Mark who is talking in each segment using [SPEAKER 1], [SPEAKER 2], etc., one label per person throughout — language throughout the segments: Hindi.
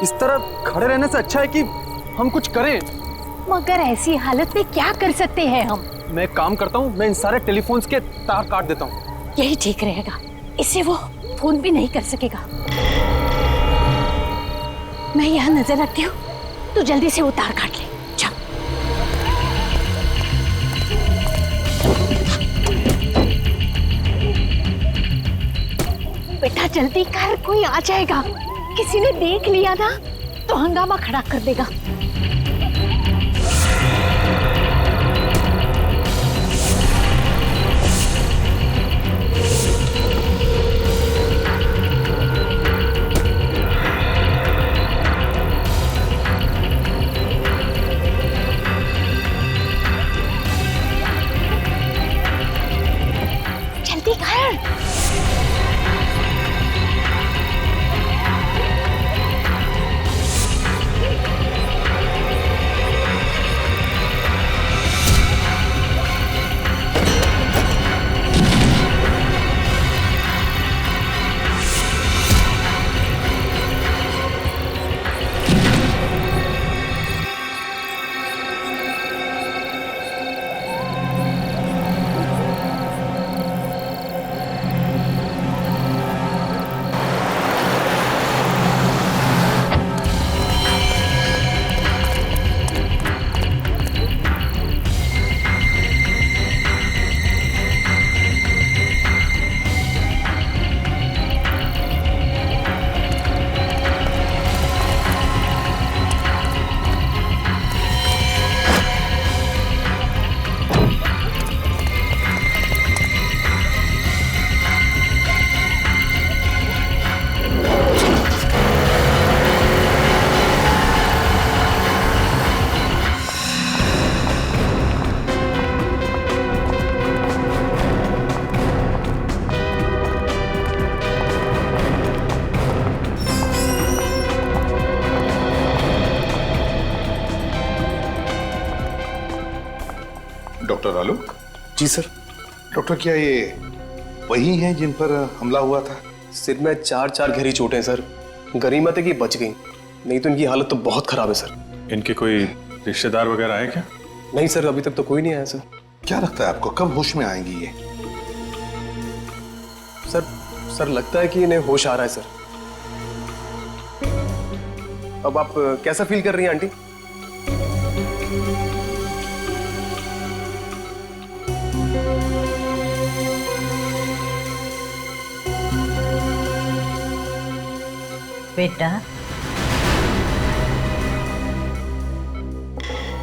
[SPEAKER 1] इस तरह खड़े रहने से अच्छा है कि हम कुछ करें।
[SPEAKER 2] मगर ऐसी हालत में क्या कर सकते हैं हम?
[SPEAKER 1] मैं एक काम करता हूँ, मैं इन सारे टेलीफोन्स के तार काट देता हूँ।
[SPEAKER 2] यही ठीक रहेगा, इससे वो फोन भी नहीं कर सकेगा। मैं यहाँ नजर रखती हूँ, तू जल्दी से वो तार काट ले। चल। बेटा जल्दी कर, कोई आ जाएगा। किसी ने देख लिया ना तो हंगामा खड़ा कर देगा। जल्दी कर।
[SPEAKER 3] डॉक्टर आलोक।
[SPEAKER 4] जी सर।
[SPEAKER 3] डॉक्टर, क्या ये वही हैं जिन पर हमला हुआ था?
[SPEAKER 4] सिर में 4 गहरी चोटें हैं सर। गनीमत है कि बच गई, नहीं तो इनकी हालत तो बहुत खराब है सर।
[SPEAKER 5] इनके कोई रिश्तेदार वगैरह आए क्या?
[SPEAKER 4] नहीं सर, अभी तक तो कोई नहीं आया सर।
[SPEAKER 3] क्या लगता है आपको कब होश में आएंगी ये?
[SPEAKER 4] सर लगता है कि इन्हें होश आ रहा है सर। अब आप कैसा फील कर रही हैं आंटी?
[SPEAKER 6] बेटा,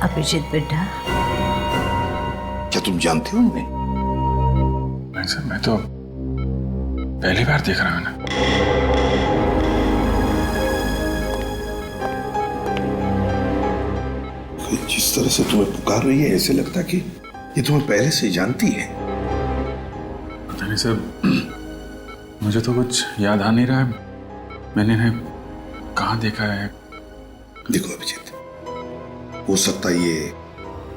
[SPEAKER 6] अभिजीत बेटा,
[SPEAKER 3] क्या तुम जानते हो उन्हें?
[SPEAKER 5] नहीं सर, मैं तो पहली बार देख रहा हूं ना।
[SPEAKER 3] जिस तरह से तुम्हें पुकार रही है ऐसे लगता कि ये तुम्हें पहले से जानती है।
[SPEAKER 5] पता नहीं सर, मुझे तो कुछ याद आ नहीं रहा है। मैंने इन्हें कहाँ देखा है?
[SPEAKER 3] देखो अभिजीत, हो सकता है ये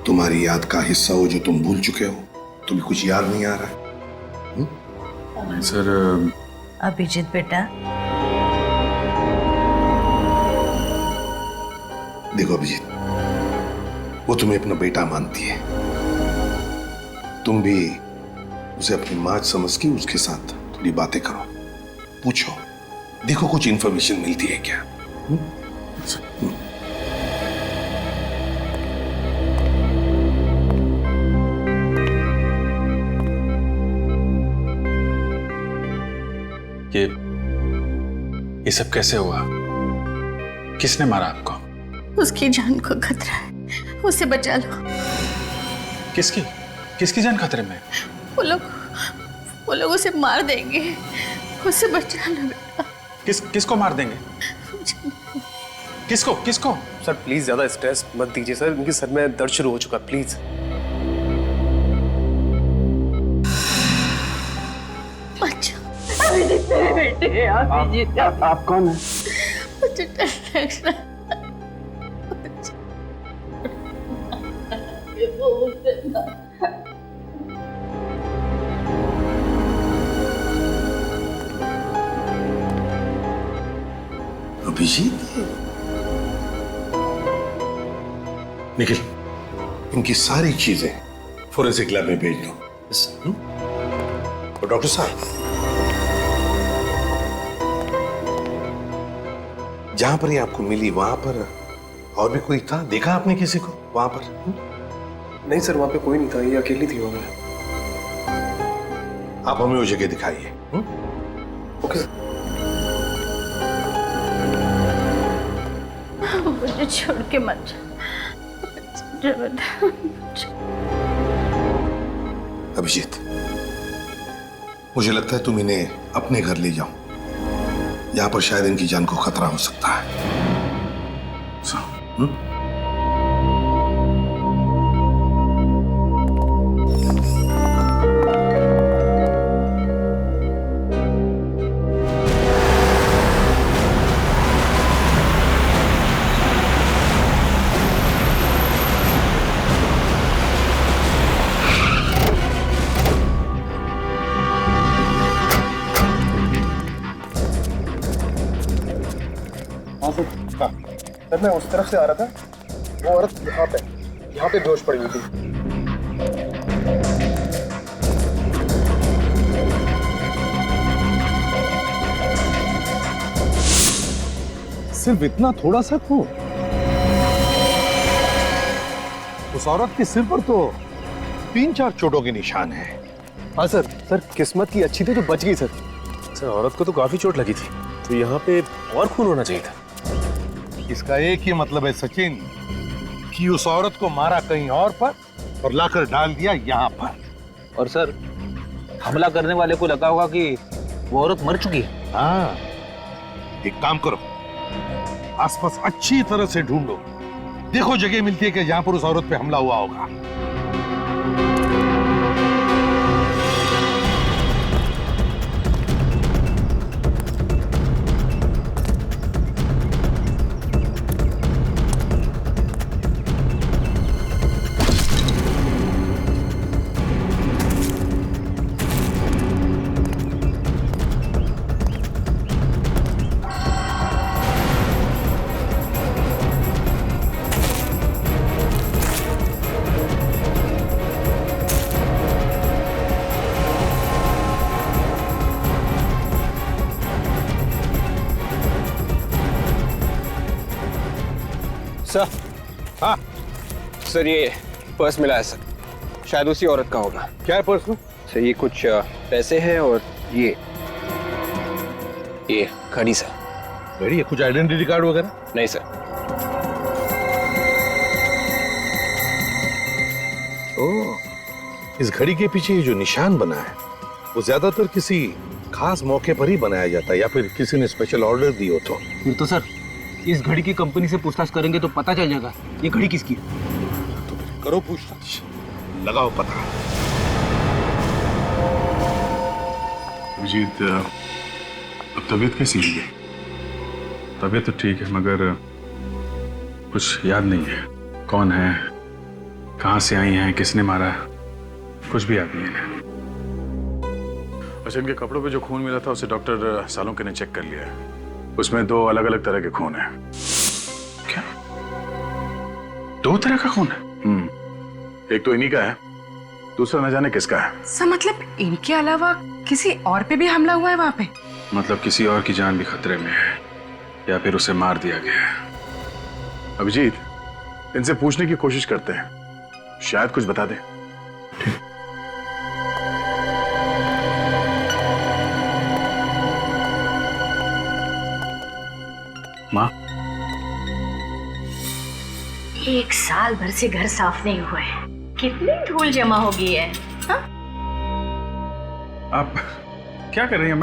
[SPEAKER 3] तुम्हारी याद का हिस्सा हो जो तुम भूल चुके हो। तुम्हें कुछ याद नहीं आ रहा है?
[SPEAKER 5] नहीं सर।
[SPEAKER 6] अभिजीत बेटा,
[SPEAKER 3] देखो अभिजीत, वो तुम्हें अपना बेटा मानती है। तुम भी उसे अपनी माँ समझ के उसके साथ थोड़ी बातें करो, पूछो, देखो कुछ इंफॉर्मेशन मिलती है क्या।
[SPEAKER 5] ये सब कैसे हुआ? किसने मारा आपको?
[SPEAKER 2] उसकी जान को खतरा है, उसे बचा लो।
[SPEAKER 5] किसकी जान खतरे में?
[SPEAKER 2] वो लोग उसे मार देंगे, उसे बचा लो बेटा।
[SPEAKER 5] किसको मार देंगे? किसको?
[SPEAKER 4] सर प्लीज ज्यादा स्ट्रेस मत दीजिए सर, उनके सर में दर्द शुरू हो चुका, प्लीज।
[SPEAKER 2] अभिजीत मेरे बेटे, अभिजीत।
[SPEAKER 4] आप कौन हैं?
[SPEAKER 2] मुझे डर लग रहा है।
[SPEAKER 3] अभिजीत, निखिल, इनकी सारी चीजें फोरेंसिक लैब में भेज दो। और डॉक्टर साहब, जहां पर ये आपको मिली वहां पर और भी कोई था? देखा आपने किसी को वहां पर?
[SPEAKER 4] नहीं सर, वहां पे कोई नहीं था, ये अकेली थी वहां पे।
[SPEAKER 3] आप हमें वो जगह दिखाइए।
[SPEAKER 4] Okay sir.
[SPEAKER 2] मुझे छोड़ के मत जा।
[SPEAKER 3] अभिजीत, मुझे लगता है तुम इन्हें अपने घर ले जाओ। यहां पर शायद इनकी जान को खतरा हो सकता है।
[SPEAKER 4] सर मैं उस तरफ से आ रहा था, वो औरत यहाँ पे बेहोश पड़ी हुई थी।
[SPEAKER 3] सिर्फ इतना थोड़ा सा खून? उस औरत के सिर पर तो 3-4 चोटों के निशान है।
[SPEAKER 4] हाँ सर, किस्मत की अच्छी थी तो बच गई सर। सर औरत को तो काफी चोट लगी थी, तो यहाँ पे और खून होना चाहिए था।
[SPEAKER 3] इसका एक ही मतलब है सचिन, कि उस औरत को मारा कहीं और पर और लाकर डाल दिया यहाँ पर।
[SPEAKER 1] और सर, हमला करने वाले को लगा होगा कि वो औरत मर चुकी है।
[SPEAKER 3] हाँ, एक काम करो, आसपास अच्छी तरह से ढूंढो, देखो जगह मिलती है कि जहां पर उस औरत पे हमला हुआ होगा।
[SPEAKER 1] सर,
[SPEAKER 3] हाँ,
[SPEAKER 1] सर ये पर्स मिला है सर, शायद उसी औरत का होगा।
[SPEAKER 3] क्या है पर्स में?
[SPEAKER 1] सर ये कुछ पैसे हैं और ये घड़ी सर।
[SPEAKER 3] घड़ी है? कुछ आइडेंटिटी कार्ड वगैरह?
[SPEAKER 1] नहीं सर।
[SPEAKER 3] ओह, इस घड़ी के पीछे ये जो निशान बना है वो ज्यादातर किसी खास मौके पर ही बनाया जाता है, या फिर किसी ने स्पेशल ऑर्डर दी हो तो।
[SPEAKER 1] फिर तो सर इस घड़ी की कंपनी से पूछताछ करेंगे तो पता चल जाएगा ये घड़ी किसकी है।
[SPEAKER 3] तो फिर करो पूछताछ, लगाओ पता।
[SPEAKER 5] अभिजीत, अब तबीयत कैसी है? तबीयत तो ठीक है, मगर कुछ याद नहीं है। कौन है, कहाँ से आई हैं, किसने मारा, कुछ भी याद नहीं है। अच्छा, इनके कपड़ों पे जो खून मिला था उसे डॉक्टर सालुंके ने चेक कर लिया है। उसमें 2 अलग-अलग तरह के खून हैं। क्या? 2 तरह का खून है? एक तो इन्हीं का है, दूसरा न जाने किसका है।
[SPEAKER 7] सर मतलब इनके अलावा किसी और पे भी हमला हुआ है वहां पे?
[SPEAKER 5] मतलब किसी और की जान भी खतरे में है, या फिर उसे मार दिया गया है। अभिजीत, इनसे पूछने की कोशिश करते हैं, शायद कुछ बता दे। माँ,
[SPEAKER 2] 1 साल भर से घर साफ नहीं हुआ है, कितनी धूल जमा हो गई है। हाँ?
[SPEAKER 5] आप क्या कर रही हैं?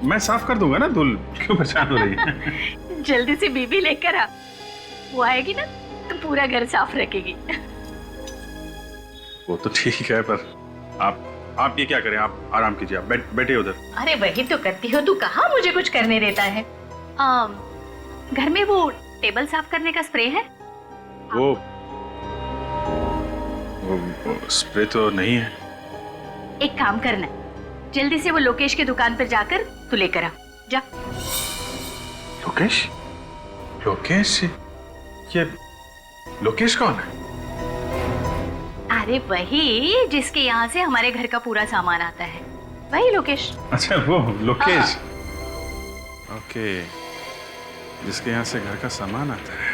[SPEAKER 5] मैं साफ कर दूंगा ना, धूल क्यों परेशान हो रही है?
[SPEAKER 2] जल्दी से बीबी लेकर आ, वो आएगी ना तो पूरा घर साफ रखेगी।
[SPEAKER 5] वो तो ठीक है, पर आप ये क्या करें, आप आराम कीजिए, आप बैठे उधर।
[SPEAKER 2] अरे वही तो करती हो, तू कहाँ मुझे कुछ करने देता है। घर में वो टेबल साफ करने का स्प्रे है?
[SPEAKER 5] वो स्प्रे तो नहीं है।
[SPEAKER 2] एक काम करना, जल्दी से वो लोकेश की दुकान पर जाकर तू लेकर आ जा।
[SPEAKER 5] लोकेश? लोकेश? ये लोकेश कौन है?
[SPEAKER 2] अरे वही जिसके यहाँ से हमारे घर का पूरा सामान आता है, वही लोकेश।
[SPEAKER 5] अच्छा वो लोकेश। ओके, जिसके यहाँ से घर का सामान आता है।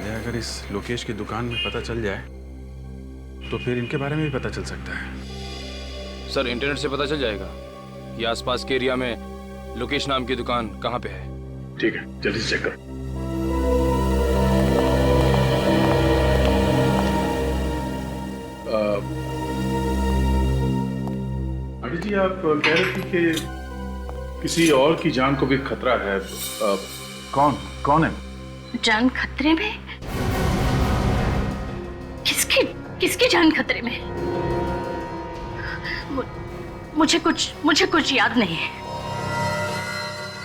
[SPEAKER 5] ये अगर इस लोकेश की दुकान में पता चल जाए तो फिर इनके बारे में भी पता चल सकता है।
[SPEAKER 8] सर इंटरनेट से पता चल जाएगा कि आसपास के एरिया में लोकेश नाम की दुकान कहाँ पे है।
[SPEAKER 5] ठीक है, जल्दी से चेक करो। अभी जी आप कह रहे थे कि किसी और की जान को भी खतरा है। कौन है?
[SPEAKER 2] जान खतरे में? किसकी जान खतरे में? मुझे कुछ याद नहीं है।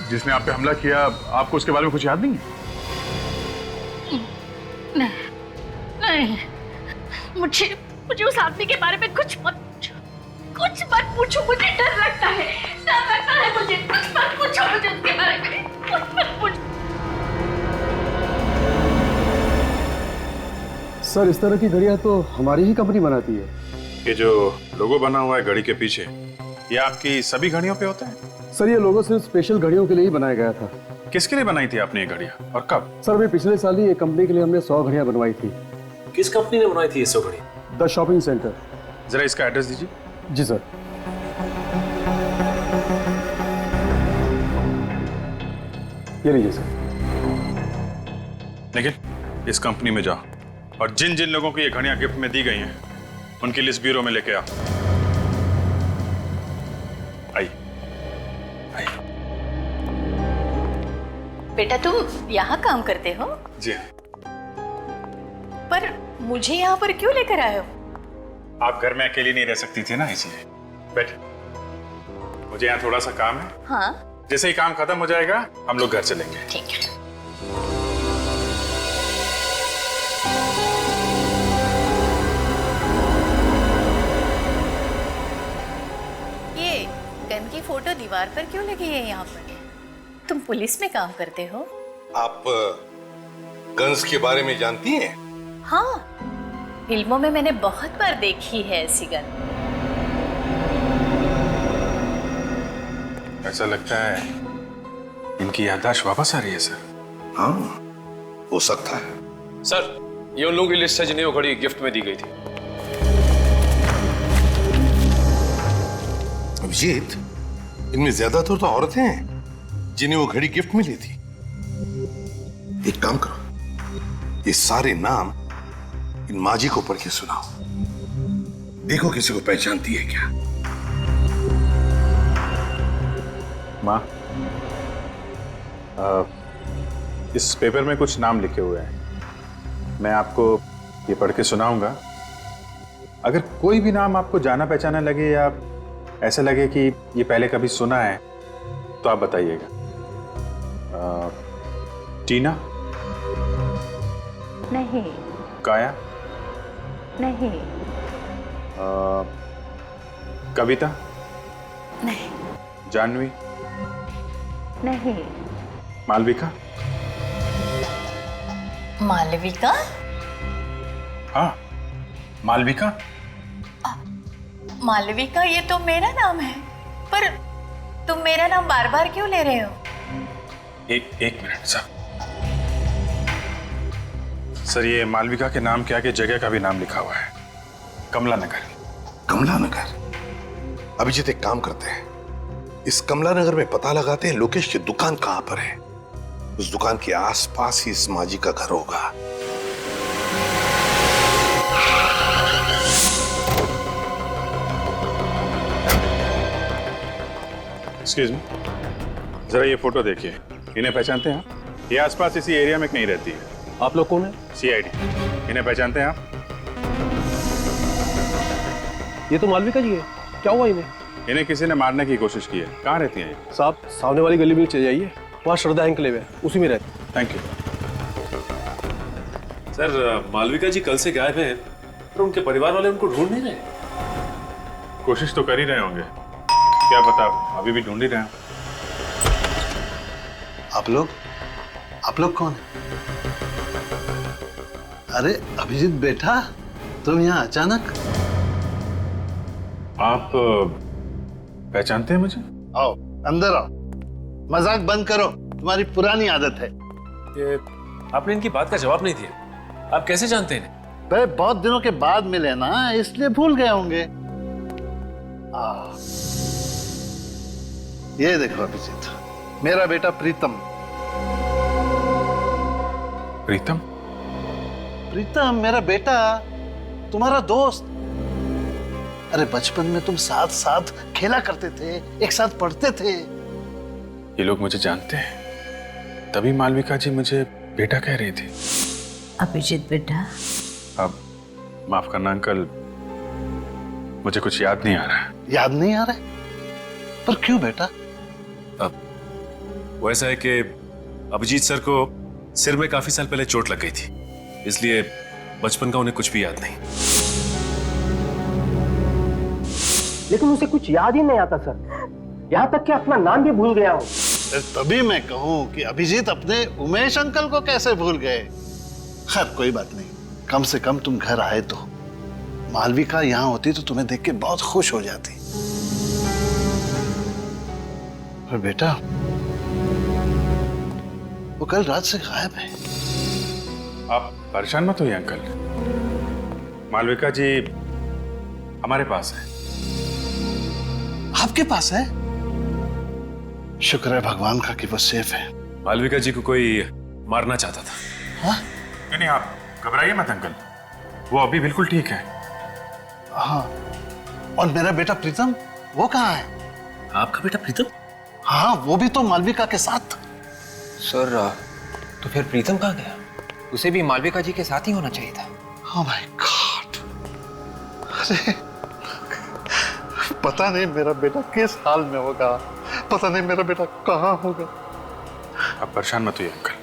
[SPEAKER 5] जिसने आप पे हमला किया, आपको उसके बारे में कुछ याद नहीं है?
[SPEAKER 2] नहीं, मुझे उस आदमी के बारे में कुछ मत पूछो, मुझे डर लगता है मुझे। कुछ मत पूछो मुझे उसके बारे में, कुछ मत पूछो।
[SPEAKER 9] सर इस तरह की घड़ियां तो हमारी ही कंपनी बनाती है।
[SPEAKER 5] ये जो लोगो बना हुआ है घड़ी के पीछे, ये आपकी सभी घड़ियों पे होता है?
[SPEAKER 9] सर ये लोगो सिर्फ स्पेशल घड़ियों के लिए ही बनाया गया था।
[SPEAKER 5] किसके लिए बनाई थी आपने ये घड़ियां और कब?
[SPEAKER 9] सर अभी पिछले साल ही एक कंपनी के लिए हमने 100 घड़ियां बनवाई थी।
[SPEAKER 4] किस कंपनी ने बनाई थी ये 100 घड़ी?
[SPEAKER 9] The shopping centre.
[SPEAKER 5] जरा इसका एड्रेस दीजिए।
[SPEAKER 9] जी सर। ये लीजिए सर।
[SPEAKER 5] लेकिन इस कंपनी में जाओ और जिन जिन लोगों को ये घड़ियां गिफ्ट में दी गई हैं उनकी लिस्ट ब्यूरो में लेके आओ। आइए।
[SPEAKER 6] बेटा तुम यहाँ काम करते हो?
[SPEAKER 5] जी हाँ।
[SPEAKER 6] पर मुझे यहाँ पर क्यों लेकर आए हो?
[SPEAKER 5] आप घर में अकेली नहीं रह सकती थी ना, इसलिए। बैठ, मुझे यहाँ थोड़ा सा काम है।
[SPEAKER 6] हाँ
[SPEAKER 5] जैसे ही काम खत्म हो जाएगा हम लोग घर चलेंगे।
[SPEAKER 6] ठीक है। ये गन की फोटो दीवार पर क्यों लगी है यहाँ पर? तुम पुलिस में काम करते हो?
[SPEAKER 3] आप गन्स के बारे में जानती हैं?
[SPEAKER 6] हाँ, फिल्मों में मैंने बहुत बार देखी है ऐसी गन।
[SPEAKER 5] ऐसा लगता है इनकी याददाश्त वापस आ रही है सर।
[SPEAKER 3] हाँ, हो सकता है।
[SPEAKER 8] सर ये उन लोगों की लिस्ट है जिन्हें वो घड़ी गिफ्ट में दी गई थी।
[SPEAKER 3] अभिजीत, इनमें ज्यादातर तो औरतें हैं जिन्हें वो घड़ी गिफ्ट में ली थी। एक काम करो, ये सारे नाम इन माजी को पढ़ के सुनाओ। देखो किसी को पहचानती है क्या।
[SPEAKER 5] माँ, इस पेपर में कुछ नाम लिखे हुए हैं, मैं आपको ये पढ़ के सुनाऊंगा। अगर कोई भी नाम आपको जाना पहचाना लगे या ऐसा लगे कि ये पहले कभी सुना है तो आप बताइएगा। टीना?
[SPEAKER 2] नहीं।
[SPEAKER 5] काया?
[SPEAKER 2] नहीं।
[SPEAKER 5] कविता?
[SPEAKER 6] नहीं।
[SPEAKER 5] जानवी?
[SPEAKER 2] नहीं।
[SPEAKER 5] मालविका?
[SPEAKER 6] मालविका?
[SPEAKER 5] हाँ, मालविका।
[SPEAKER 6] मालविका ये तो मेरा नाम है, पर तुम मेरा नाम बार बार क्यों ले रहे हो?
[SPEAKER 5] एक मिनट सर, ये मालविका के नाम के आगे जगह का भी नाम लिखा हुआ है, कमला नगर।
[SPEAKER 3] कमला नगर? अभिजीत एक काम करते हैं, इस कमला नगर में पता लगाते हैं लोकेश की दुकान कहां पर है। उस दुकान के आसपास ही इस माजी का घर होगा।
[SPEAKER 5] एक्सक्यूज मी, जरा ये फोटो देखिए। इन्हें पहचानते हैं आप? ये आसपास इसी एरिया में कहीं रहती है।
[SPEAKER 4] आप लोग कौन है?
[SPEAKER 5] सीआईडी। इन्हें पहचानते हैं आप?
[SPEAKER 4] ये तो मालविका जी है। क्या हुआ इन्हें?
[SPEAKER 5] इन्हें किसी ने मारने की कोशिश की है। कहाँ रहती हैं ये?
[SPEAKER 4] साहब सामने वाली गली में चले जाइए, वहाँ श्रद्धा एंकलेव है, उसी में रहती।
[SPEAKER 5] Thank you
[SPEAKER 10] sir. Malvika ji कल से गायब हैं, पर उनके परिवार वाले उनको ढूंढ नहीं रहे।
[SPEAKER 5] कोशिश तो कर ही रहे होंगे, क्या पता अभी भी ढूंढ ही रहे हैं।
[SPEAKER 11] आप लोग कौन है? अरे अभिजीत बेटा, तुम यहाँ अचानक?
[SPEAKER 5] आप पहचानते हैं मुझे?
[SPEAKER 11] आओ अंदर आओ, मजाक बंद करो, तुम्हारी पुरानी आदत है।
[SPEAKER 10] ये आपने इनकी बात का जवाब नहीं दिया। आप कैसे जानते हैं?
[SPEAKER 11] भाई बहुत दिनों के बाद मिले ना, इसलिए भूल गए होंगे। ये देखो अभिजीत, मेरा बेटा प्रीतम।
[SPEAKER 5] प्रीतम?
[SPEAKER 11] प्रीतम मेरा बेटा, तुम्हारा दोस्त। अरे बचपन में तुम साथ साथ खेला करते थे, एक साथ पढ़ते थे।
[SPEAKER 5] ये लोग मुझे जानते हैं, तभी मालविका जी मुझे बेटा कह रही थी।
[SPEAKER 6] अभिजीत बेटा,
[SPEAKER 5] अब माफ करना अंकल, मुझे कुछ याद नहीं आ रहा है।
[SPEAKER 11] याद नहीं आ रहा है? पर क्यों बेटा?
[SPEAKER 10] अब वो ऐसा है कि अभिजीत सर को सिर में काफी साल पहले चोट लग गई थी, इसलिए बचपन का उन्हें कुछ भी याद नहीं।
[SPEAKER 1] लेकिन उसे कुछ याद ही नहीं आता सर, यहाँ तक कि अपना नाम भी भूल गया हूँ।
[SPEAKER 11] तभी मैं कहूँ कि अभिजीत अपने उमेश अंकल को कैसे भूल गए। खैर कोई बात नहीं, कम से कम तुम घर आए तो। मालविका यहाँ होती तो तुम्हें देख के बहुत खुश हो जाती। पर बेटा, वो कल रात से गायब है।
[SPEAKER 5] आप परेशान मत होइए अंकल, मालविका जी हमारे पास है।
[SPEAKER 11] आपके पास है? शुक्र है भगवान का कि वो सेफ है।
[SPEAKER 10] मालविका जी को कोई मारना चाहता था।
[SPEAKER 11] हाँ?
[SPEAKER 5] नहीं आप घबराइए मत अंकल, वो अभी बिल्कुल ठीक है।
[SPEAKER 11] हाँ, और मेरा बेटा प्रीतम, वो कहाँ है?
[SPEAKER 10] आपका बेटा प्रीतम?
[SPEAKER 11] हाँ, वो भी तो मालविका के साथ।
[SPEAKER 1] सर तो फिर प्रीतम कहाँ गया? उसे भी मालविका जी के साथ ही होना चाहिए था।
[SPEAKER 11] Oh my God! अरे पता नहीं मेरा बेटा किस हाल में होगा, पता नहीं मेरा बेटा कहाँ होगा।
[SPEAKER 5] आप परेशान मत होइए अंकल,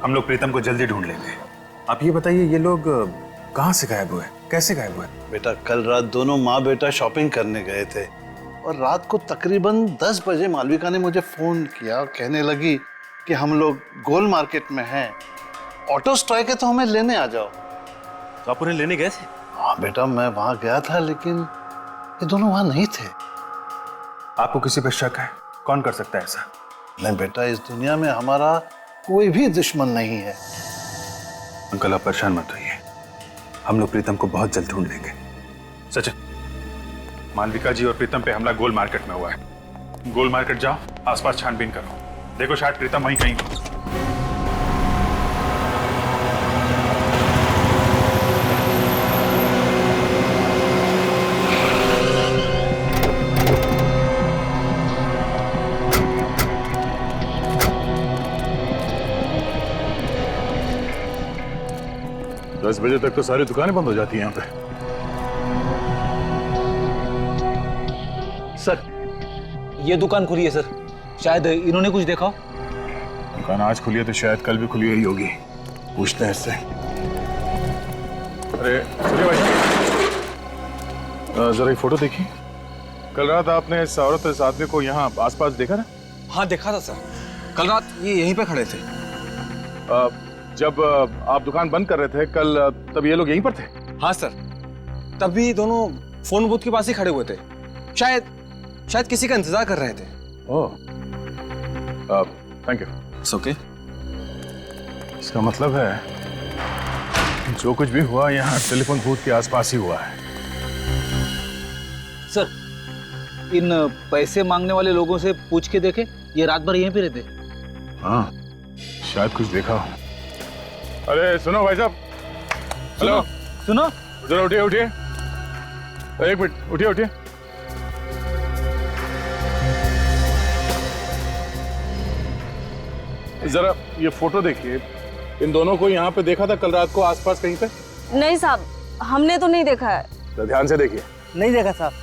[SPEAKER 5] हम लोग प्रीतम को जल्दी ढूंढ लेंगे। आप ये बताइए, ये लोग कहाँ से गायब हुए, कैसे गायब हुए?
[SPEAKER 11] बेटा कल रात दोनों माँ बेटा शॉपिंग करने गए थे और रात को तकरीबन 10 बजे मालविका ने मुझे फोन किया, कहने लगी कि हम लोग गोल मार्केट में हैं, ऑटो स्ट्राइक है तो हमें लेने आ जाओ।
[SPEAKER 10] तो आप उन्हें लेने गए थे?
[SPEAKER 11] हाँ बेटा, मैं वहां गया था लेकिन ये दोनों वहां नहीं थे।
[SPEAKER 5] आपको किसी पर शक है? कौन कर सकता है ऐसा?
[SPEAKER 11] नहीं बेटा, इस दुनिया में हमारा कोई भी दुश्मन नहीं है।
[SPEAKER 5] अंकल आप परेशान मत होइए, हम लोग प्रीतम को बहुत जल्द ढूंढ लेंगे। सचिन, मालविका जी और प्रीतम पे हमला गोल मार्केट में हुआ है। गोल मार्केट जाओ, आसपास छानबीन करो, देखो शायद प्रीतम वहीं कहीं। दस बजे तक तो सारी दुकानें बंद हो जाती हैं यहाँ पे।
[SPEAKER 1] सर ये दुकान खुली है सर, शायद इन्होंने कुछ देखा हो।
[SPEAKER 5] दुकान आज खुली है तो शायद कल भी खुली हुई होगी, पूछते हैं इससे। अरे सुनिए भाई साहब, जरा ये फोटो देखिए। कल रात आपने इस औरत इस आदमी को यहाँ आसपास देखा ना?
[SPEAKER 1] हाँ देखा था सर, कल रात ये यहीं पे खड़े थे।
[SPEAKER 5] जब आप दुकान बंद कर रहे थे कल, तब ये लोग यहीं पर थे?
[SPEAKER 1] हाँ सर, तभी दोनों फोन बूथ के पास ही खड़े हुए थे, शायद किसी का इंतजार कर रहे थे।
[SPEAKER 5] ओह, थैंक यू।
[SPEAKER 1] It's okay.
[SPEAKER 5] इसका मतलब है जो कुछ भी हुआ यहाँ टेलीफोन बूथ के आसपास ही हुआ है।
[SPEAKER 1] सर इन पैसे मांगने वाले लोगों से पूछ के देखे, ये रात भर यहीं पे रहते।
[SPEAKER 5] हाँ शायद कुछ देखा हो। अरे सुनो भाई साहब, हेलो
[SPEAKER 1] सुनो,
[SPEAKER 5] जरा उठिए उठिए, एक मिनट उठिए उठिए। जरा ये फोटो देखिए, इन दोनों को यहाँ पे देखा था कल रात को आसपास कहीं पे?
[SPEAKER 12] नहीं साहब, हमने तो नहीं देखा है।
[SPEAKER 5] तो ध्यान से देखिए।
[SPEAKER 1] नहीं देखा साहब।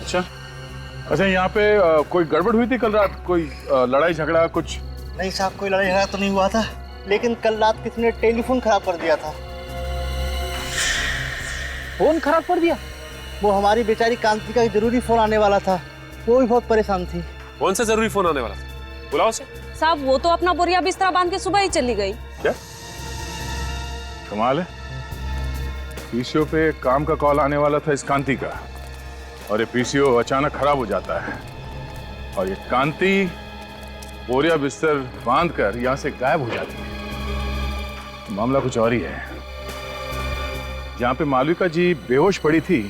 [SPEAKER 5] अच्छा यहाँ पे कोई गड़बड़ हुई थी कल रात? कोई लड़ाई झगड़ा कुछ?
[SPEAKER 13] नहीं साहब, कोई लड़ाई झगड़ा तो नहीं हुआ था, लेकिन कल रात किसी ने टेलीफोन खराब कर दिया था।
[SPEAKER 1] फोन खराब कर दिया?
[SPEAKER 13] वो हमारी बेचारी कांति का जरूरी फोन आने वाला था, वो भी बहुत परेशान थी।
[SPEAKER 10] कौन सा जरूरी फोन आने वाला था? बुलाओ उसे।
[SPEAKER 12] साहब वो तो अपना बोरिया बिस्तरा बांध के सुबह ही चली गई।
[SPEAKER 5] क्या कमाल है, पीसीओ पे काम का कॉल आने वाला था इस कांति का, और ये पीसीओ अचानक खराब हो जाता है और ये कांति बोरिया बिस्तर बांधकर यहां से गायब हो जाती है। मामला कुछ और ही है। जहां पे मालविका जी बेहोश पड़ी थी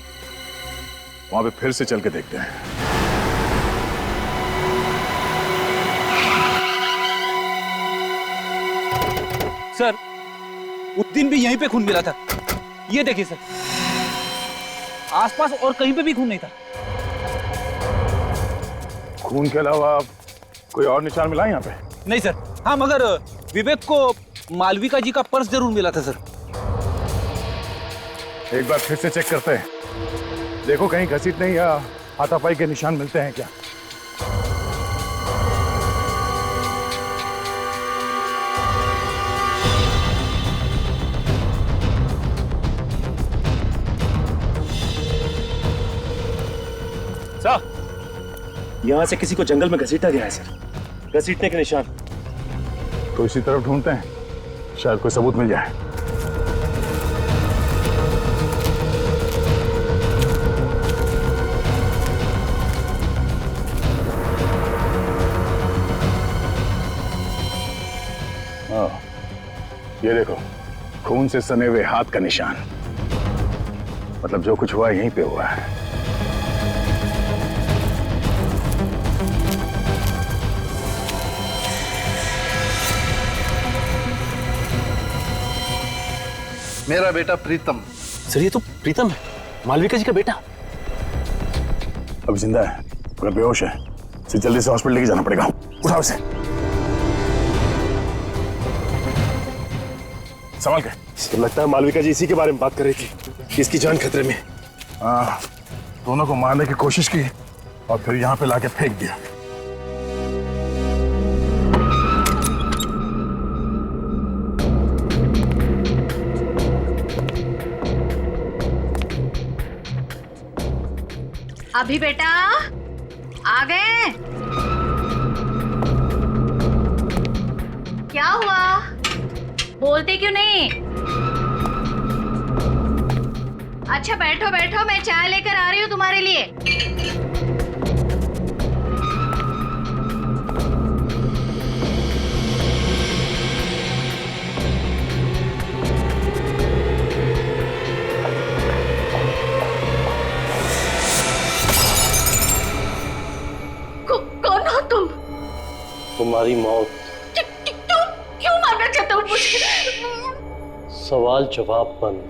[SPEAKER 5] वहां पे फिर से चल के देखते हैं।
[SPEAKER 1] सर, उस दिन भी यहीं पे खून मिला था। ये देखिए सर, आसपास और कहीं पे भी खून नहीं था।
[SPEAKER 5] खून के अलावा कोई और निशान मिला यहाँ पे?
[SPEAKER 1] नहीं सर। हाँ, मगर विवेक को मालविका जी का पर्स जरूर मिला था सर।
[SPEAKER 5] एक बार फिर से चेक करते हैं, देखो कहीं घसीटने या हाथापाई के निशान मिलते हैं क्या।
[SPEAKER 4] यहाँ से किसी को जंगल में घसीटा गया है सर, घसीटने के निशान।
[SPEAKER 5] तो इसी तरफ ढूंढते हैं, शायद कोई सबूत मिल जाए। हाँ, ये देखो, खून से सने हुए हाथ का निशान। मतलब जो कुछ हुआ यहीं पे हुआ है।
[SPEAKER 11] मेरा बेटा प्रीतम।
[SPEAKER 4] सर ये तो प्रीतम है, मालविका जी का बेटा।
[SPEAKER 5] अभी जिंदा है मगर बेहोश है, इसे जल्दी से हॉस्पिटल लेके जाना पड़ेगा। उठाओ इसे, संभाल के।
[SPEAKER 4] तो लगता है मालविका जी इसी के बारे में बात कर रही थी कि इसकी जान खतरे में।
[SPEAKER 5] हाँ, दोनों को मारने की कोशिश की और फिर यहाँ पे लाके फेंक दिया।
[SPEAKER 2] अभी बेटा आ गए? क्या हुआ, बोलते क्यों नहीं? अच्छा बैठो बैठो, मैं चाय लेकर आ रही हूँ तुम्हारे लिए। कौन हो तुम?
[SPEAKER 13] तुम्हारी मौत।
[SPEAKER 2] क्यों मारना चाहते हो मुझे?
[SPEAKER 13] सवाल जवाब बंद।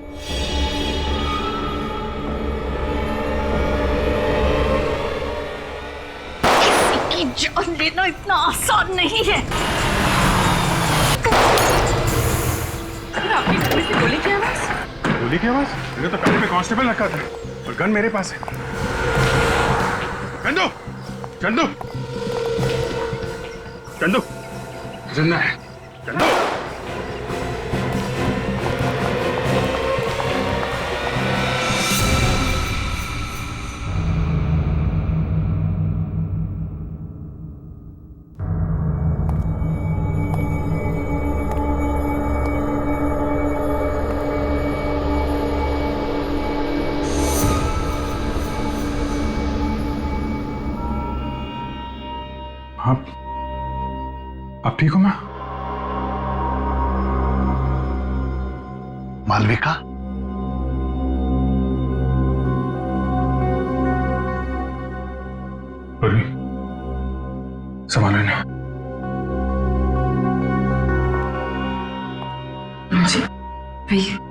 [SPEAKER 2] किसी की जान लेना इतना आसान नहीं है। आपके घर में से गोली की आवाज?
[SPEAKER 5] गोली की आवाज? मैंने तो पहले में कांस्टेबल रखा था और गन मेरे पास है। चंदू, चंदू, चंदू, जिंदा है। चंदू, आप ठीक हो?
[SPEAKER 11] मालविका?
[SPEAKER 5] अरे संभाल लेना।
[SPEAKER 7] जी भैया।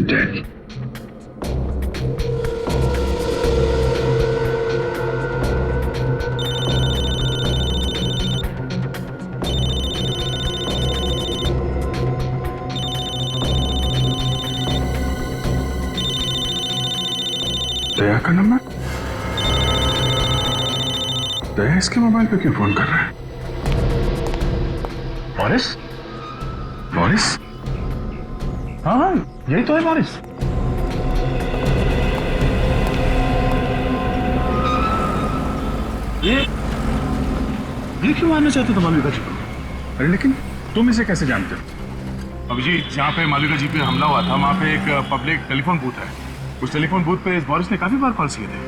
[SPEAKER 5] Dead. दया का नंबर? दया इसके मोबाइल पे क्यों फोन कर रहा है? मॉरिस? मॉरिस? हाँ, यही तो है मॉरिस। ये क्यों मारना चाहते थे मालविका जी को? अरे लेकिन तुम इसे कैसे जानते हो? अभिजीत, जहाँ पे मालविका जी पे हमला हुआ था वहाँ पे एक पब्लिक टेलीफोन बूथ है। उस टेलीफोन बूथ पे इस बोरिस ने काफी बार कॉल किए थे।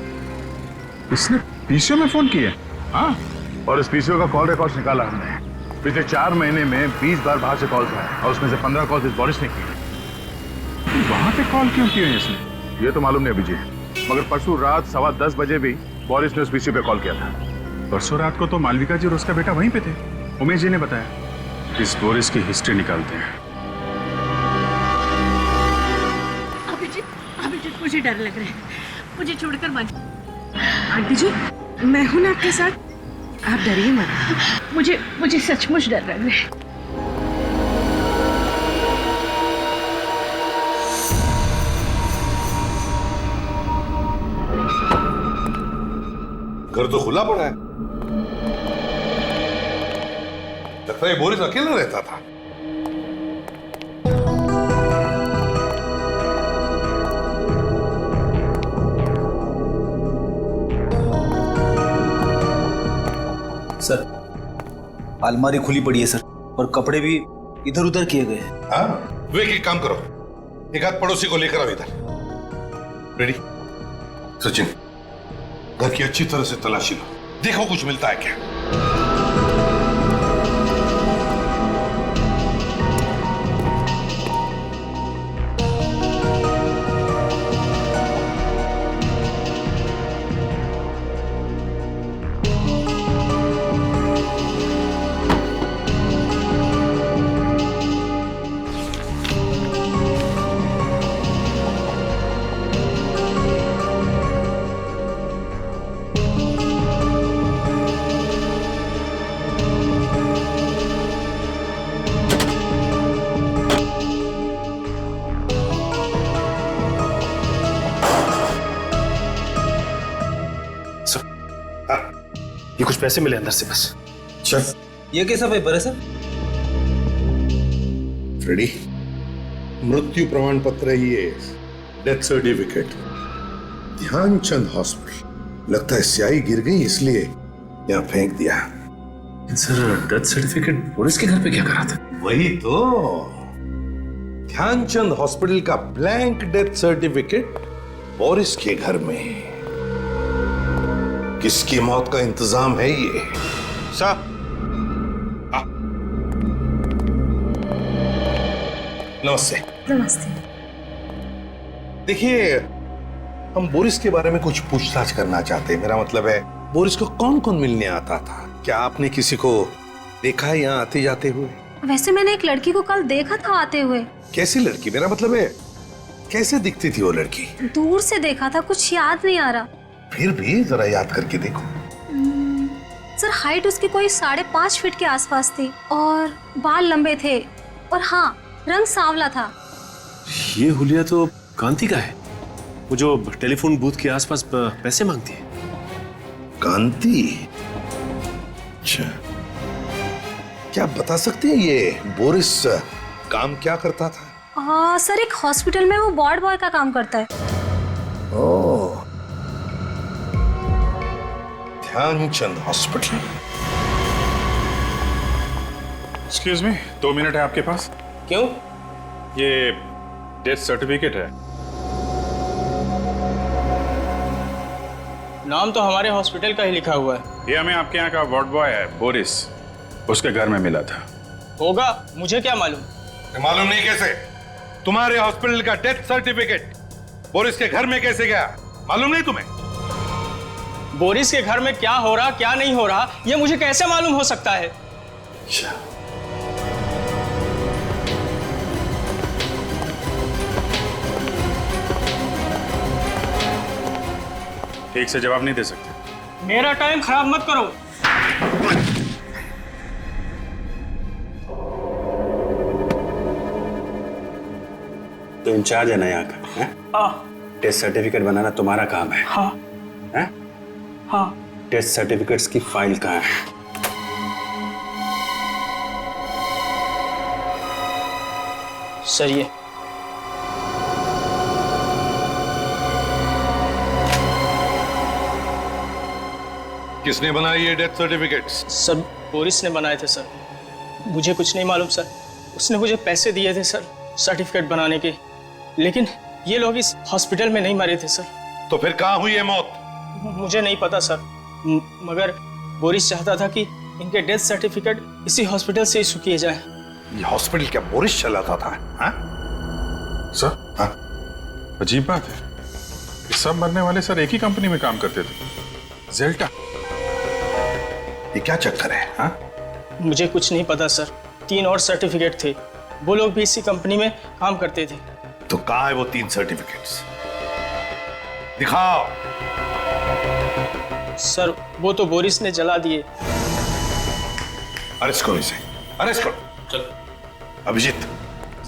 [SPEAKER 5] इसने पीसीओ में फोन किए? हाँ, और इस पीसीओ का कॉल रिकॉर्ड निकाला हमने। पिछले 4 महीने में 20 बार बाहर से कॉल आए और उसमें से 15 कॉल इस बोरिस ने किए। वहां पे कॉल क्यों किए इसने, ये तो मालूम नहीं अभिजीत। मगर परसों रात 10:15 बजे भी बोरिस ने उस पीसीओ पे कॉल किया था। परसों रात को तो मालविका जी और उसका बेटा वहीं पे थे। उमेश जी ने बताया। इस बोरिस की हिस्ट्री निकालते हैं।
[SPEAKER 2] अभिजीत, मुझे डर लग रहा है, मुझे छोड़कर मत।
[SPEAKER 7] आंटी जी, मैं हूं ना आपके साथ, आप डरिए मत।
[SPEAKER 2] मुझे सचमुच डर लग रहा है।
[SPEAKER 3] घर तो खुला पड़ा है, लगता है बोरिस अकेला रहता था।
[SPEAKER 14] सर, अलमारी खुली पड़ी है सर, और कपड़े भी इधर उधर किए गए हैं।
[SPEAKER 3] हाँ, वे एक काम करो, एक आध पड़ोसी को लेकर आओ इधर। रेडी? सचिन, घर की अच्छी तरह से तलाशी लो, देखो कुछ मिलता है क्या।
[SPEAKER 10] ये कुछ पैसे मिले अंदर से बस।
[SPEAKER 14] अच्छा, ये कैसा पेपर है सर?
[SPEAKER 3] रेडी? मृत्यु प्रमाण पत्र है ये, डेथ सर्टिफिकेट, ध्यानचंद हॉस्पिटल। लगता है स्याही गिर गई इसलिए यहाँ फेंक दिया।
[SPEAKER 10] सर, डेथ सर्टिफिकेट बोरिस के घर पे क्या करा था?
[SPEAKER 3] वही तो, ध्यानचंद हॉस्पिटल का ब्लैंक डेथ सर्टिफिकेट बोरिस के घर में। किसकी मौत का इंतजाम है ये? साहब, नमस्ते।
[SPEAKER 12] नमस्ते।
[SPEAKER 3] देखिए, हम बोरिस के बारे में कुछ पूछताछ करना चाहते हैं। मेरा मतलब है, बोरिस को कौन कौन मिलने आता था? क्या आपने किसी को देखा है यहाँ आते जाते हुए?
[SPEAKER 12] वैसे मैंने एक लड़की को कल देखा था आते हुए।
[SPEAKER 3] कैसी लड़की? मेरा मतलब है, कैसे दिखती थी वो लड़की?
[SPEAKER 12] दूर से देखा था, कुछ याद नहीं आ रहा।
[SPEAKER 3] फिर भी जरा याद करके देखो।
[SPEAKER 12] सर, हाइट उसकी कोई 5.5 फीट के आसपास थी और बाल लंबे थे, और हाँ, रंग सांवला था।
[SPEAKER 10] ये हुलिया तो कांति का है, वो जो टेलीफोन बूथ के आसपास पैसे मांगती है।
[SPEAKER 3] कांति? अच्छा, क्या आप बता सकते हैं ये बोरिस काम क्या करता था?
[SPEAKER 12] सर, एक हॉस्पिटल में वो वार्ड बॉय का काम करता है।
[SPEAKER 3] Oh, Dhyanchand hospital.
[SPEAKER 5] Excuse me, 2 minute है आपके पास?
[SPEAKER 14] क्यों?
[SPEAKER 5] ये डेथ सर्टिफिकेट है।
[SPEAKER 15] नाम तो हमारे हॉस्पिटल का ही लिखा हुआ है।
[SPEAKER 5] ये हमें आपके यहाँ का वार्ड बॉय है बोरिस, उसके घर में मिला था।
[SPEAKER 15] होगा, मुझे क्या मालूम?
[SPEAKER 3] मालूम नहीं कैसे? तुम्हारे हॉस्पिटल का डेथ सर्टिफिकेट बोरिस के घर में कैसे गया? मालूम नहीं तुम्हें?
[SPEAKER 15] बोरिस के घर में क्या हो रहा क्या नहीं हो रहा, ये मुझे कैसे मालूम हो सकता है?
[SPEAKER 5] ठीक से जवाब नहीं दे सकते।
[SPEAKER 15] मेरा टाइम खराब मत करो।
[SPEAKER 16] तो इंचार्ज है ना यहाँ का?
[SPEAKER 15] हाँ।
[SPEAKER 16] टेस्ट सर्टिफिकेट बनाना तुम्हारा काम है?
[SPEAKER 15] हाँ।
[SPEAKER 16] है?
[SPEAKER 15] हाँ।
[SPEAKER 16] टेस्ट सर्टिफिकेट्स की फाइल कहाँ है?
[SPEAKER 15] सर, ये
[SPEAKER 3] किसने बनाई ये डेथ सर्टिफिकेट्स?
[SPEAKER 15] सर बोरिस ने बनाए थे सर। मुझे कुछ नहीं मालूम सर। उसने मुझे पैसे दिए थे सर सर्टिफिकेट बनाने के, लेकिन ये लोग इस हॉस्पिटल में नहीं मरे थे सर।
[SPEAKER 3] तो फिर कहाँ हुई है मौत?
[SPEAKER 15] मुझे नहीं पता सर, मगर बोरिस चाहता था कि इनके डेथ सर्टिफिकेट इसी हॉस्पिटल से इशू किए जाए।
[SPEAKER 3] ये हॉस्पिटल क्या बोरिस चलाता था? हाँ?
[SPEAKER 5] सर, हाँ? अजीब बात है, ये सब मरने वाले सर एक ही कंपनी में काम करते थे, जेल्टा।
[SPEAKER 3] ये क्या चक्कर है? हाँ?
[SPEAKER 15] मुझे कुछ नहीं पता सर। 3 और सर्टिफिकेट थे, वो लोग भी इसी कंपनी में काम करते थे।
[SPEAKER 3] तो कहाँ है वो 3 सर्टिफिकेट्स? दिखाओ।
[SPEAKER 15] सर वो तो बोरिस ने जला दिए।
[SPEAKER 3] अरेस्ट करो इसे, अरेस्ट करो। चलो अभिजीत,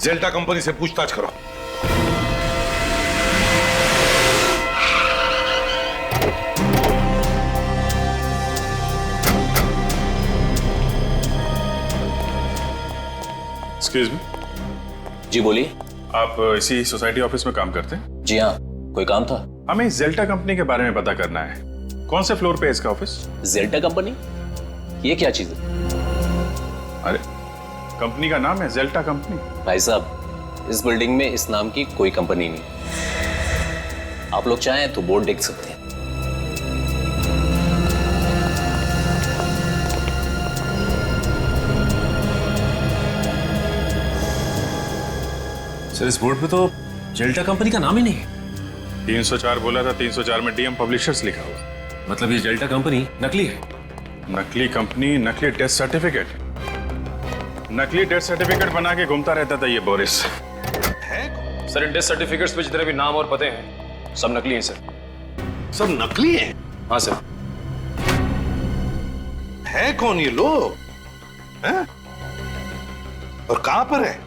[SPEAKER 3] जेल्टा कंपनी से पूछताछ करो।
[SPEAKER 5] Excuse me.
[SPEAKER 8] जी बोलिए।
[SPEAKER 5] आप इसी सोसाइटी ऑफिस में काम करते हैं?
[SPEAKER 8] जी हाँ, कोई काम था?
[SPEAKER 5] हमें जेल्टा कंपनी के बारे में पता करना है। कौन से फ्लोर पे है इसका ऑफिस?
[SPEAKER 8] जेल्टा कंपनी? ये क्या चीज है?
[SPEAKER 5] अरे कंपनी का नाम है जेल्टा कंपनी।
[SPEAKER 8] भाई साहब, इस बिल्डिंग में इस नाम की कोई कंपनी नहीं। आप लोग चाहें तो बोर्ड देख सकते हैं।
[SPEAKER 10] सर इस बोर्ड पे तो जेल्टा कंपनी का नाम ही नहीं है।
[SPEAKER 5] 304 बोला था, 304 में डीएम पब्लिशर्स लिखा हुआ।
[SPEAKER 10] मतलब ये जेल्टा कंपनी नकली है?
[SPEAKER 5] नकली कंपनी, नकली डेथ सर्टिफिकेट। नकली डेथ सर्टिफिकेट बना के घूमता रहता था ये Boris.
[SPEAKER 8] Sir in death certificates पे जितने भी नाम और पते हैं सब नकली हैं सर।
[SPEAKER 3] सब नकली हैं?
[SPEAKER 8] हाँ सर।
[SPEAKER 3] है कौन ये लोग? हैं? और कहां पर है?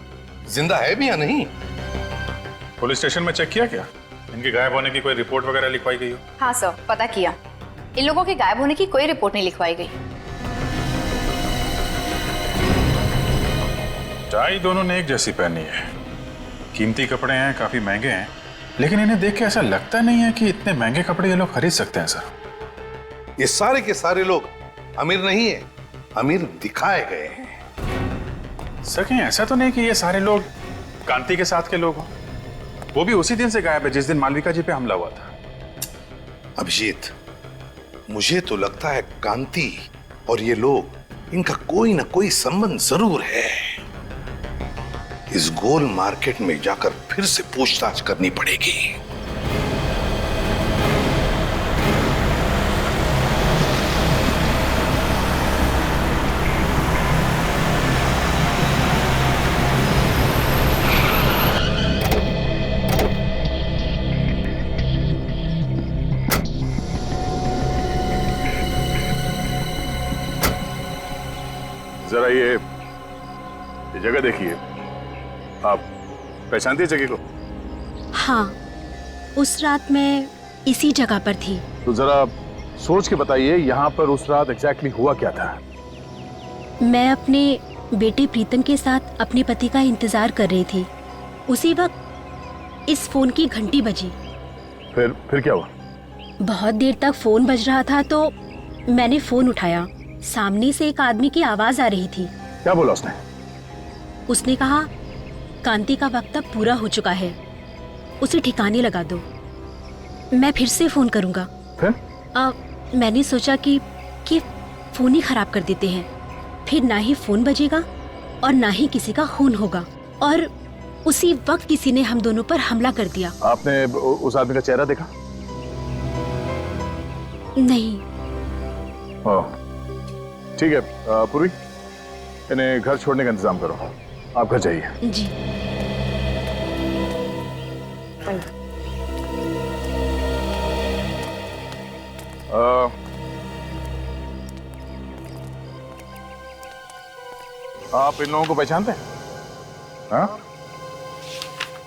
[SPEAKER 3] जिंदा है भी या नहीं?
[SPEAKER 5] पुलिस स्टेशन में चेक किया क्या? इनके गायब होने की कोई रिपोर्ट वगैरह लिखवाई गई हो?
[SPEAKER 6] हाँ सर, पता किया। इन लोगों के गायब होने की कोई रिपोर्ट नहीं लिखवाई गई।
[SPEAKER 5] टाई दोनों ने एक जैसी पहनी है, कीमती कपड़े हैं, काफी महंगे हैं, लेकिन इन्हें देख के ऐसा लगता नहीं है कि इतने महंगे कपड़े ये लोग खरीद सकते हैं सर।
[SPEAKER 3] ये सारे के सारे लोग अमीर नहीं है, अमीर दिखाए गए हैं।
[SPEAKER 5] सर कहीं ऐसा तो नहीं कि ये सारे लोग कांति के साथ के लोग हों? वो भी उसी दिन से गायब है जिस दिन मालविका जी पे हमला हुआ था।
[SPEAKER 3] अभिजीत, मुझे तो लगता है कांति और ये लोग, इनका कोई ना कोई संबंध जरूर है। इस गोल मार्केट में जाकर फिर से पूछताछ करनी पड़ेगी।
[SPEAKER 5] जरा ये जगह देखिए, आप पहचानती है जगह को?
[SPEAKER 17] हाँ, उस रात मैं इसी जगह पर थी।
[SPEAKER 5] तो जरा सोच के बताइए, यहाँ पर उस रात एग्जैक्टली हुआ क्या था?
[SPEAKER 17] मैं अपने बेटे प्रीतम के साथ अपने पति का इंतजार कर रही थी। उसी वक्त इस फोन की घंटी बजी।
[SPEAKER 5] फिर क्या हुआ?
[SPEAKER 17] बहुत देर तक फोन बज रहा था तो मैंने फोन उठाया। सामने से एक आदमी की आवाज आ रही थी।
[SPEAKER 5] क्या बोला उसने?
[SPEAKER 17] उसने कहा, कांति का वक्त अब पूरा हो चुका है, उसे ठिकाने लगा दो। मैं फिर से फोन करूंगा।
[SPEAKER 5] फिर?
[SPEAKER 17] मैंने सोचा कि फोन ही खराब कर देते हैं, फिर ना ही फोन बजेगा और ना ही किसी का खून होगा। और उसी वक्त किसी ने हम दोनों पर हमला कर दिया।
[SPEAKER 5] आपने उस आदमी का चेहरा देखा?
[SPEAKER 17] नहीं।
[SPEAKER 5] ठीक है पूर्वी, इन्हें घर छोड़ने का इंतजाम करो। आप घर जाइए।
[SPEAKER 17] जी।
[SPEAKER 5] आप इन लोगों को पहचानते हैं? हाँ?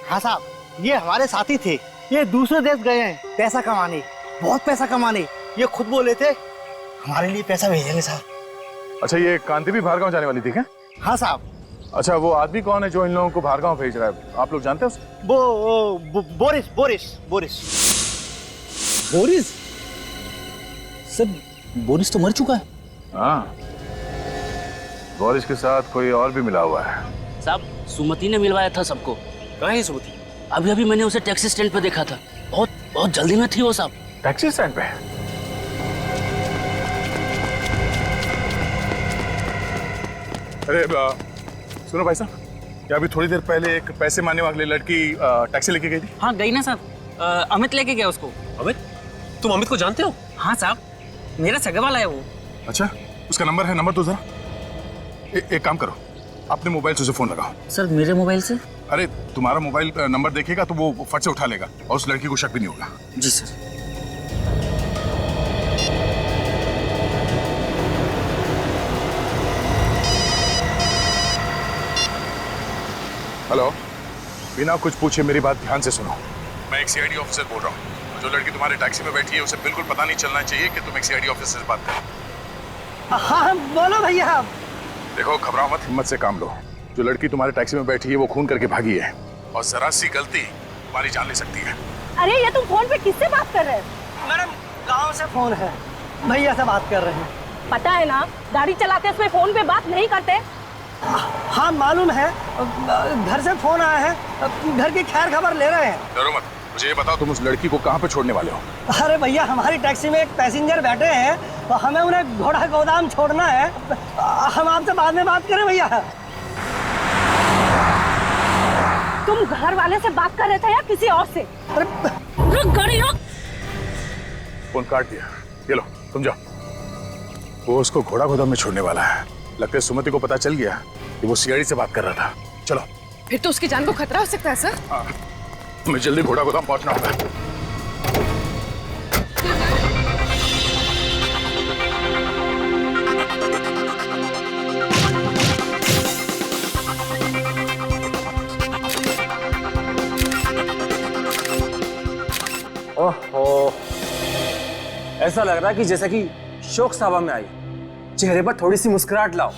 [SPEAKER 13] हाँ साहब, ये हमारे साथी थे। ये दूसरे देश गए हैं पैसा कमाने, बहुत पैसा कमाने। ये खुद बोले थे हमारे लिए पैसा भेजेंगे साहब।
[SPEAKER 5] अच्छा, ये कांति भी भार गांव जाने वाली थी क्या?
[SPEAKER 13] हाँ साहब।
[SPEAKER 5] अच्छा, वो आदमी कौन है जो इन लोगों को भार गांव भेज रहा है? आप लोग जानते हैं उसको?
[SPEAKER 13] Boris Boris Boris
[SPEAKER 14] Boris? Sir Boris तो मर चुका है।
[SPEAKER 5] हाँ, बोरिस के साथ कोई और भी मिला हुआ है।
[SPEAKER 18] साहब, सुमति ने मिलवाया था सबको।
[SPEAKER 10] कहाँ है सुमति?
[SPEAKER 18] अभी अभी मैंने उसे टैक्सी स्टैंड पे देखा था। बहुत बहुत जल्दी में थी वो साहब।
[SPEAKER 5] टैक्सी स्टैंड पे? अरे सुनो भाई साहब, क्या अभी थोड़ी देर पहले एक पैसे मांगने वाली लड़की टैक्सी लेके गई थी?
[SPEAKER 18] हाँ गई ना साहब। अमित लेके गया उसको।
[SPEAKER 10] अमित? तुम अमित को जानते हो?
[SPEAKER 18] हाँ साहब, मेरा सगा वाला है वो।
[SPEAKER 5] अच्छा, उसका नंबर है? नंबर दो जरा। एक काम करो, अपने मोबाइल से उसे फोन लगाओ।
[SPEAKER 18] सर मेरे मोबाइल से?
[SPEAKER 5] अरे तुम्हारा मोबाइल नंबर देखेगा तो वो फट से उठा लेगा और उस लड़की को शक भी नहीं होगा।
[SPEAKER 18] जी सर।
[SPEAKER 5] हेलो, बिना कुछ पूछे मेरी बात ध्यान से सुनो। मैं एक सीआईडी ऑफिसर बोल रहा हूँ। जो लड़की तुम्हारे टैक्सी में बैठी है उसे बिल्कुल पता नहीं चलना चाहिए कि तुम एक सीआईडी ऑफिसर से बात कर रहे हो।
[SPEAKER 13] हाँ बोलो भैया।
[SPEAKER 5] देखो, घबराओ मत, हिम्मत से काम लो। जो लड़की तुम्हारे टैक्सी में बैठी है वो खून करके भागी है और जरा सी गलती तुम्हारी जान ले सकती है।
[SPEAKER 2] अरे ये तुम फोन पे किससे बात कर रहे हो?
[SPEAKER 13] मैडम, गांव से फोन है, भैया से बात कर रहे हैं।
[SPEAKER 2] पता है ना, गाड़ी चलाते समय फोन पे बात नहीं करते।
[SPEAKER 13] हाँ मालूम है, घर से फोन आया है, घर की खैर खबर ले रहे हैं।
[SPEAKER 5] डरो मत, मुझे ये बताओ तुम उस लड़की को कहाँ पे छोड़ने वाले हो?
[SPEAKER 13] अरे भैया, हमारी टैक्सी में एक पैसेंजर बैठे हैं तो हमें उन्हें घोड़ा गोदाम छोड़ना है। हम आपसे बाद में बात करें भैया।
[SPEAKER 2] तुम घर वाले से बात कर रहे थे या किसी और से? रुक गाड़ी रुक।
[SPEAKER 5] फोन काट दिया। ये लो, तुम जाओ। वो उसको घोड़ा गोदाम में छोड़ने वाला है। लगता है सुमति को पता चल गया कि वो सीआईडी से बात कर रहा था। चलो।
[SPEAKER 7] फिर तो उसकी जान को खतरा हो सकता है सर।
[SPEAKER 5] हाँ, तुम्हें जल्दी घोड़ा गोदाम पहुंचना होगा।
[SPEAKER 1] ओहो, ऐसा लग रहा है कि जैसा कि शोक सभा में आई। चेहरे पर थोड़ी सी मुस्कुराहट लाओ।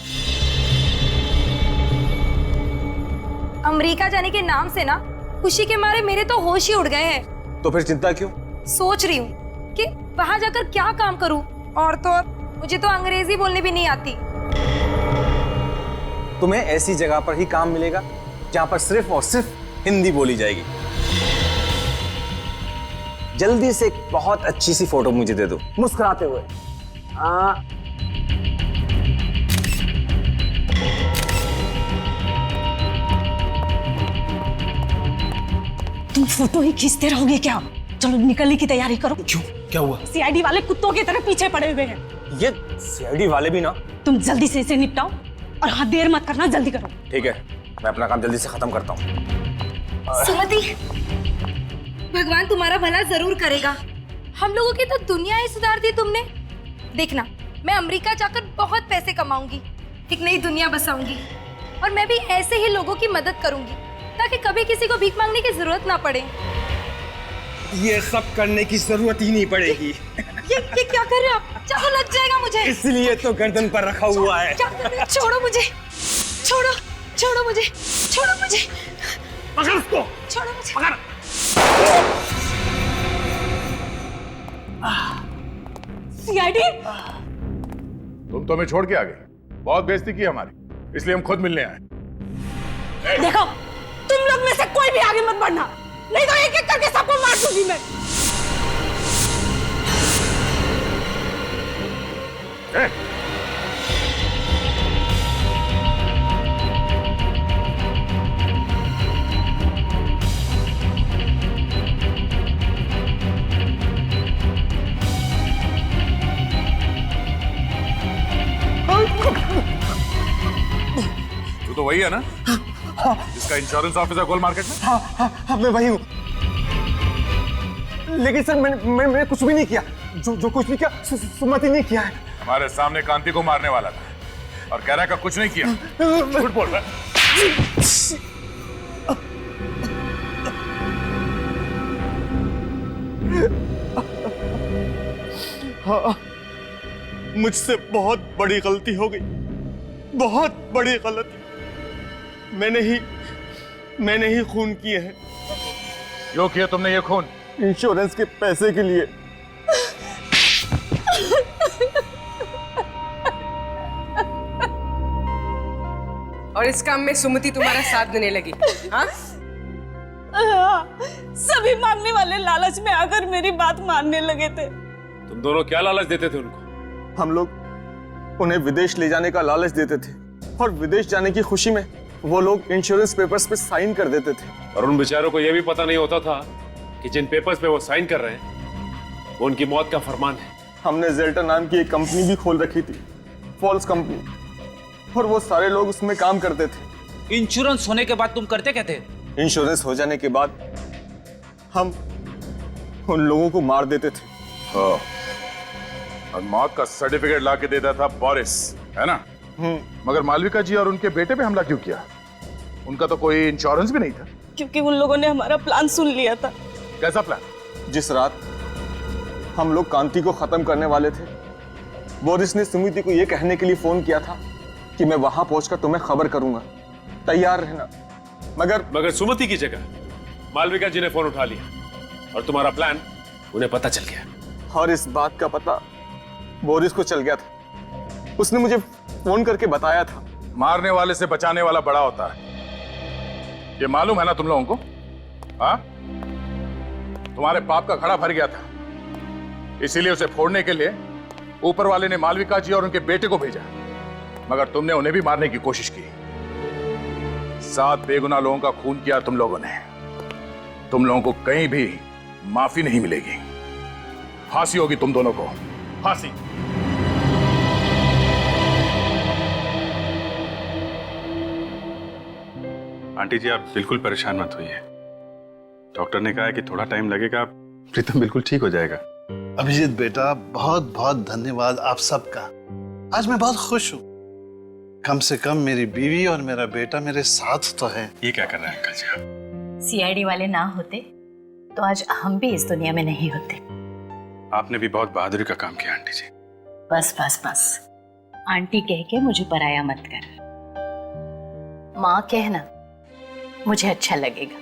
[SPEAKER 12] अमेरिका जाने के नाम से ना खुशी के मारे मेरे तो होश ही उड़ गए हैं।
[SPEAKER 1] तो फिर चिंता क्यों?
[SPEAKER 12] सोच रही हूँ कि वहां जाकर क्या काम करूँ, और तो और मुझे तो अंग्रेजी बोलने भी नहीं आती।
[SPEAKER 1] तुम्हें ऐसी जगह पर ही काम मिलेगा जहां पर सिर्फ और सिर्फ हिंदी बोली जाएगी। जल्दी से एक बहुत अच्छी सी फोटो मुझे दे दो, मुस्कुराते हुए।
[SPEAKER 2] तुम फोटो ही खींचते रहोगे क्या? चलो निकलने की तैयारी करो।
[SPEAKER 1] क्यों, क्या हुआ?
[SPEAKER 2] सीआईडी वाले कुत्तों की तरह पीछे पड़े हुए हैं।
[SPEAKER 1] ये सीआईडी वाले भी ना।
[SPEAKER 2] तुम जल्दी से इसे निपटाओ और हाँ, देर मत करना, जल्दी करो।
[SPEAKER 1] ठीक है, मैं अपना काम जल्दी से खत्म करता हूँ।
[SPEAKER 12] सुमति, भगवान तुम्हारा भला जरूर करेगा। हम लोगों की तो दुनिया ही सुधार दी तुमने। देखना, मैं अमेरिका जाकर बहुत पैसे कमाऊंगी, एक नई दुनिया बसाऊंगी, और मैं भी ऐसे ही लोगों की मदद करूंगी ताकि कभी किसी को भीख मांगने की जरूरत ना पड़े।
[SPEAKER 1] ये सब करने की जरूरत ही नहीं पड़ेगी।
[SPEAKER 12] ये क्या कर रहे हो आप? चाकू लग जाएगा मुझे।
[SPEAKER 1] इसलिए तो गर्दन पर रखा हुआ है।
[SPEAKER 12] क्या कर रहे हो? छोड़ो मुझे, छोड़ो, छोड़ो मुझे, छोड़ो मुझे,
[SPEAKER 5] पकड़ उसको,
[SPEAKER 12] छोड़ो मुझे,
[SPEAKER 5] पकड़।
[SPEAKER 2] सीआईडी,
[SPEAKER 5] तुम तो हमें छोड़ के आ गए। बहुत बेइज्जती की हमारी, इसलिए हम खुद मिलने आए।
[SPEAKER 2] देखो, तुम लोग में से कोई भी आगे मत बढ़ना, नहीं तो एक एक करके सबको मार दूंगी मैं।
[SPEAKER 5] तू तो वही है ना? जिसका इंश्योरेंस ऑफिसर गोल मार्केट में?
[SPEAKER 1] हाँ, मैं वही हूँ। लेकिन सर, मैंने कुछ भी नहीं किया। जो कुछ भी किया सुमति ने किया है।
[SPEAKER 5] हमारे सामने कांति को मारने वाला था और कह रहा है कि कुछ नहीं किया। झूठ बोल रहा है।
[SPEAKER 1] हाँ, मुझसे बहुत बड़ी गलती हो गई, बहुत बड़ी गलती। मैंने ही खून किए हैं।
[SPEAKER 5] क्यों किया तुमने ये खून?
[SPEAKER 1] इंश्योरेंस के पैसे के लिए।
[SPEAKER 7] और इस काम में सुमति तुम्हारा साथ देने लगी। हाँ?
[SPEAKER 19] सभी मांगने वाले लालच में आकर मेरी बात मानने लगे थे।
[SPEAKER 4] तुम दोनों क्या लालच देते थे उनको?
[SPEAKER 1] हम लोग उन्हें विदेश ले जाने का लालच देते थे और विदेश जाने की खुशी में वो लोग इंश्योरेंस पेपर्स पे साइन कर देते थे।
[SPEAKER 4] और उन बेचारों को यह भी पता नहीं होता था कि जिन पेपर्स पे वो साइन कर रहे हैं वो उनकी मौत का फरमान है।
[SPEAKER 1] हमने जेल्टर नाम की एक कंपनी भी खोल रखी थी, फॉल्स कंपनी, और वो सारे लोग उसमें काम करते थे।
[SPEAKER 14] इंश्योरेंस होने के बाद तुम करते क्या थे?
[SPEAKER 1] इंश्योरेंस हो जाने के बाद हम उन लोगों को मार देते थे।
[SPEAKER 5] और मौत का सर्टिफिकेट ला के देता था बोरिस, है ना? मगर मालविका जी और उनके बेटे पे हमला क्यों किया? उनका तो कोई इंश्योरेंस भी नहीं था।
[SPEAKER 19] क्योंकि उन लोगों ने हमारा प्लान सुन लिया था।
[SPEAKER 5] कैसा प्लान?
[SPEAKER 1] जिस रात हम लोग कांति को खत्म करने वाले थे, बोरिस ने सुमिति को यह कहने के लिए फोन किया था कि मैं वहां पहुंचकर तुम्हें खबर करूंगा, तैयार रहना।
[SPEAKER 4] मगर सुमति की जगह मालविका जी ने फोन उठा लिया और तुम्हारा प्लान उन्हें पता चल गया।
[SPEAKER 1] और इस बात का पता बोरिस को चल गया था। उसने मुझे फोन करके बताया था।
[SPEAKER 5] मारने वाले से बचाने वाला बड़ा होता है, ये मालूम है ना तुम लोगों को? हाँ, तुम्हारे पाप का घड़ा भर गया था, इसीलिए उसे फोड़ने के लिए ऊपर वाले ने मालविका जी और उनके बेटे को भेजा, मगर तुमने उन्हें भी मारने की कोशिश की। 7 बेगुनाह लोगों का खून किया तुम लोगों ने। तुम लोगों को कहीं भी माफी नहीं मिलेगी। फांसी होगी तुम दोनों को, फांसी।
[SPEAKER 16] आंटी जी आप बिल्कुल परेशान मत होइए। डॉक्टर ने कहा है कि थोड़ा टाइम लगेगा, प्रीतम बिल्कुल ठीक हो जाएगा।
[SPEAKER 11] अभिजीत बेटा, बहुत बहुत धन्यवाद आप सबका। आज मैं बहुत खुश हूँ। कम से कम मेरी बीवी और मेरा बेटा मेरे साथ तो है।
[SPEAKER 16] ये क्या कर रहे हैं अंकल जी आप?
[SPEAKER 6] सीआईडी वाले ना होते तो आज हम भी इस दुनिया में नहीं होते।
[SPEAKER 16] आपने भी बहुत बहादुरी का काम किया आंटी जी।
[SPEAKER 6] बस बस बस, आंटी कह के मुझे पराया मत कर। माँ कहना मुझे अच्छा लगेगा।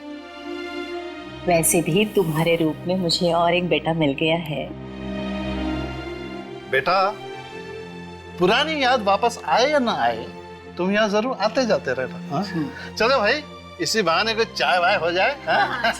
[SPEAKER 6] वैसे भी तुम्हारे रूप में मुझे और एक बेटा मिल गया है।
[SPEAKER 11] बेटा, पुरानी याद वापस आए या ना आए, तुम यहाँ जरूर आते जाते रहना। चलो भाई, इसी बहाने कुछ चाय वाय हो जाए। हाँ?